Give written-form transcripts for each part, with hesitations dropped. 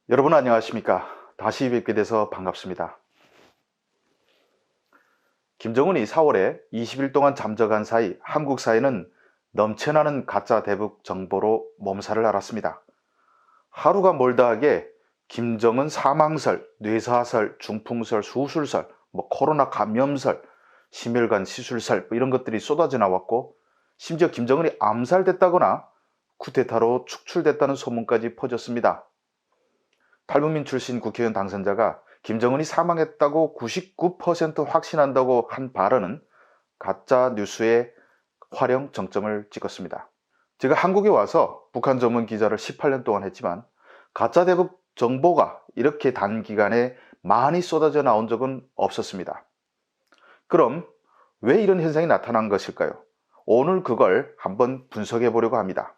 여러분 안녕하십니까? 다시 뵙게 돼서 반갑습니다. 김정은이 4월에 20일 동안 잠적한 사이 한국 사회는 넘쳐나는 가짜 대북 정보로 몸살을 앓았습니다. 하루가 멀다 하게 김정은 사망설, 뇌사설, 중풍설, 수술설, 코로나 감염설, 심혈관 시술설 이런 것들이 쏟아져 나왔고, 심지어 김정은이 암살됐다거나 쿠데타로 축출됐다는 소문까지 퍼졌습니다. 탈북민 출신 국회의원 당선자가 김정은이 사망했다고 99% 확신한다고 한 발언은 가짜 뉴스의 활용 정점을 찍었습니다. 제가 한국에 와서 북한 전문 기자를 18년 동안 했지만 가짜 대북 정보가 이렇게 단기간에 많이 쏟아져 나온 적은 없었습니다. 그럼 왜 이런 현상이 나타난 것일까요? 오늘 그걸 한번 분석해 보려고 합니다.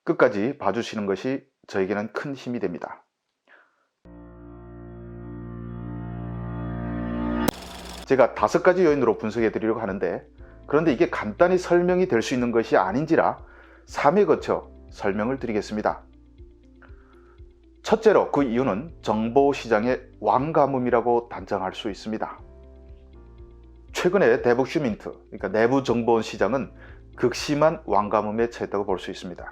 끝까지 봐주시는 것이 저에게는 큰 힘이 됩니다. 제가 5가지 요인으로 분석해 드리려고 하는데, 그런데 이게 간단히 설명이 될 수 있는 것이 아닌지라 3회 거쳐 설명을 드리겠습니다. 첫째로 그 이유는 정보시장의 왕가뭄이라고 단정할 수 있습니다. 최근에 대북 휴민트, 그러니까 내부 정보원 시장은 극심한 왕가뭄에 처했다고 볼 수 있습니다.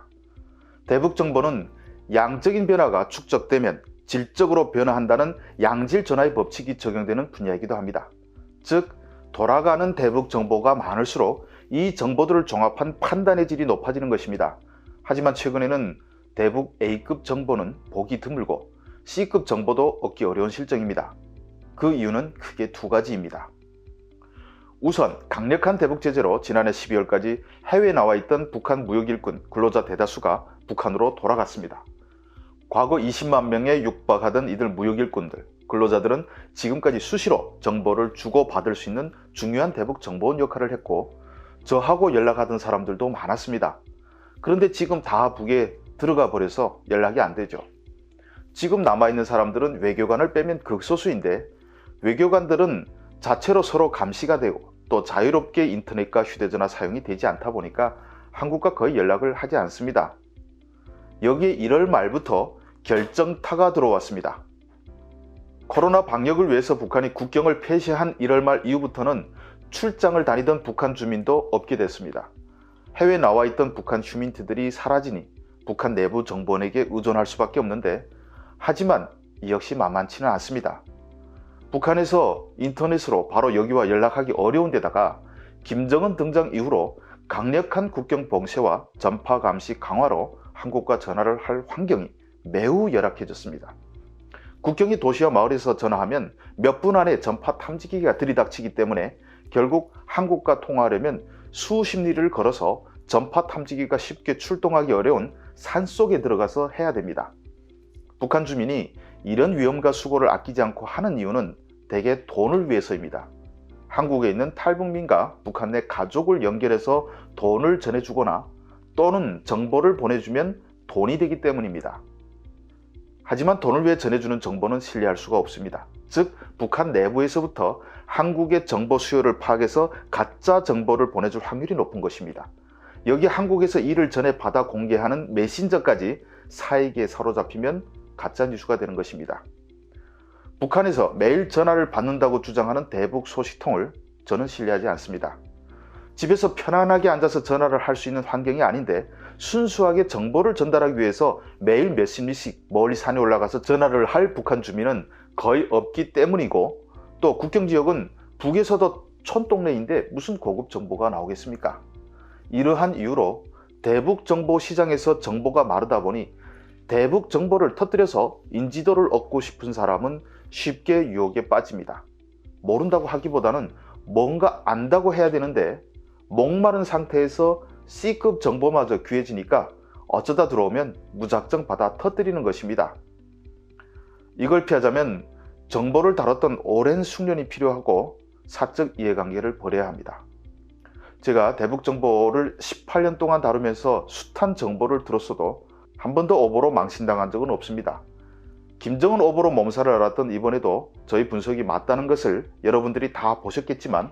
대북 정보는 양적인 변화가 축적되면 질적으로 변화한다는 양질 전화의 법칙이 적용되는 분야이기도 합니다. 즉, 돌아가는 대북 정보가 많을수록 이 정보들을 종합한 판단의 질이 높아지는 것입니다. 하지만 최근에는 대북 A급 정보는 보기 드물고 C급 정보도 얻기 어려운 실정입니다. 그 이유는 크게 2가지입니다. 우선 강력한 대북 제재로 지난해 12월까지 해외에 나와 있던 북한 무역일꾼 근로자 대다수가 북한으로 돌아갔습니다. 과거 20만 명에 육박하던 이들 무역일꾼들, 근로자들은 지금까지 수시로 정보를 주고받을 수 있는 중요한 대북 정보원 역할을 했고, 저하고 연락하던 사람들도 많았습니다. 그런데 지금 다 북에 들어가 버려서 연락이 안 되죠. 지금 남아있는 사람들은 외교관을 빼면 극소수인데, 외교관들은 자체로 서로 감시가 되고 또 자유롭게 인터넷과 휴대전화 사용이 되지 않다 보니까 한국과 거의 연락을 하지 않습니다. 여기에 1월 말부터 결정타가 들어왔습니다. 코로나 방역을 위해서 북한이 국경을 폐쇄한 1월 말 이후부터는 출장을 다니던 북한 주민도 없게 됐습니다. 해외에 나와 있던 북한 휴민트들이 사라지니 북한 내부 정보원에게 의존할 수밖에 없는데, 하지만 이 역시 만만치는 않습니다. 북한에서 인터넷으로 바로 여기와 연락하기 어려운 데다가 김정은 등장 이후로 강력한 국경 봉쇄와 전파 감시 강화로 한국과 전화를 할 환경이 매우 열악해졌습니다. 국경이 도시와 마을에서 전화하면 몇 분 안에 전파 탐지기가 들이닥치기 때문에 결국 한국과 통화하려면 수십 리를 걸어서 전파 탐지기가 쉽게 출동하기 어려운 산속에 들어가서 해야 됩니다. 북한 주민이 이런 위험과 수고를 아끼지 않고 하는 이유는 대개 돈을 위해서입니다. 한국에 있는 탈북민과 북한 내 가족을 연결해서 돈을 전해주거나 또는 정보를 보내주면 돈이 되기 때문입니다. 하지만 돈을 위해 전해주는 정보는 신뢰할 수가 없습니다. 즉, 북한 내부에서부터 한국의 정보 수요를 파악해서 가짜 정보를 보내줄 확률이 높은 것입니다. 여기 한국에서 이를 전해 받아 공개하는 메신저까지 사익에 사로잡히면 가짜 뉴스가 되는 것입니다. 북한에서 매일 전화를 받는다고 주장하는 대북 소식통을 저는 신뢰하지 않습니다. 집에서 편안하게 앉아서 전화를 할 수 있는 환경이 아닌데 순수하게 정보를 전달하기 위해서 매일 몇십 리씩 멀리 산에 올라가서 전화를 할 북한 주민은 거의 없기 때문이고, 또 국경지역은 북에서도 촌동네인데 무슨 고급 정보가 나오겠습니까? 이러한 이유로 대북 정보 시장에서 정보가 마르다 보니 대북 정보를 터뜨려서 인지도를 얻고 싶은 사람은 쉽게 유혹에 빠집니다. 모른다고 하기보다는 뭔가 안다고 해야 되는데 목마른 상태에서 C급 정보마저 귀해지니까 어쩌다 들어오면 무작정 받아 터뜨리는 것입니다. 이걸 피하자면 정보를 다뤘던 오랜 숙련이 필요하고 사적 이해관계를 버려야 합니다. 제가 대북 정보를 18년 동안 다루면서 숱한 정보를 들었어도 한 번도 오보로 망신당한 적은 없습니다. 김정은 오보로 몸살을 앓았던 이번에도 저희 분석이 맞다는 것을 여러분들이 다 보셨겠지만,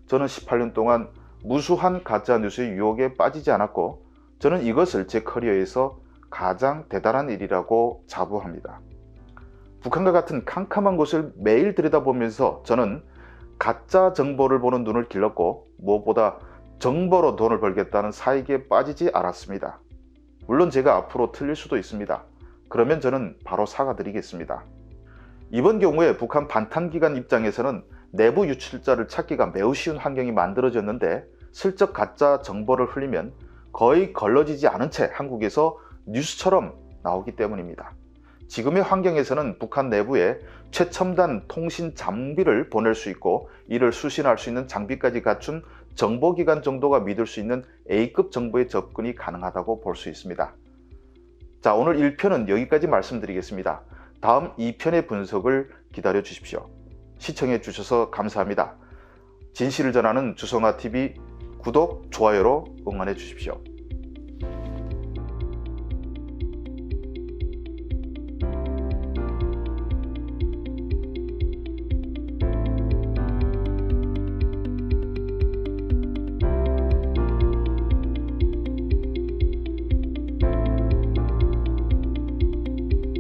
저는 18년 동안 무수한 가짜뉴스의 유혹에 빠지지 않았고, 저는 이것을 제 커리어에서 가장 대단한 일이라고 자부합니다. 북한과 같은 캄캄한 곳을 매일 들여다보면서 저는 가짜 정보를 보는 눈을 길렀고 무엇보다 정보로 돈을 벌겠다는 사익에 빠지지 않았습니다. 물론 제가 앞으로 틀릴 수도 있습니다. 그러면 저는 바로 사과드리겠습니다. 이번 경우에 북한 반탄기관 입장에서는 내부 유출자를 찾기가 매우 쉬운 환경이 만들어졌는데 슬쩍 가짜 정보를 흘리면 거의 걸러지지 않은 채 한국에서 뉴스처럼 나오기 때문입니다. 지금의 환경에서는 북한 내부에 최첨단 통신 장비를 보낼 수 있고 이를 수신할 수 있는 장비까지 갖춘 정보기관 정도가 믿을 수 있는 A급 정보의 접근이 가능하다고 볼 수 있습니다. 자, 오늘 1편은 여기까지 말씀드리겠습니다. 다음 2편의 분석을 기다려 주십시오. 시청해 주셔서 감사합니다. 진실을 전하는 주성아TV 구독, 좋아요로 응원해 주십시오.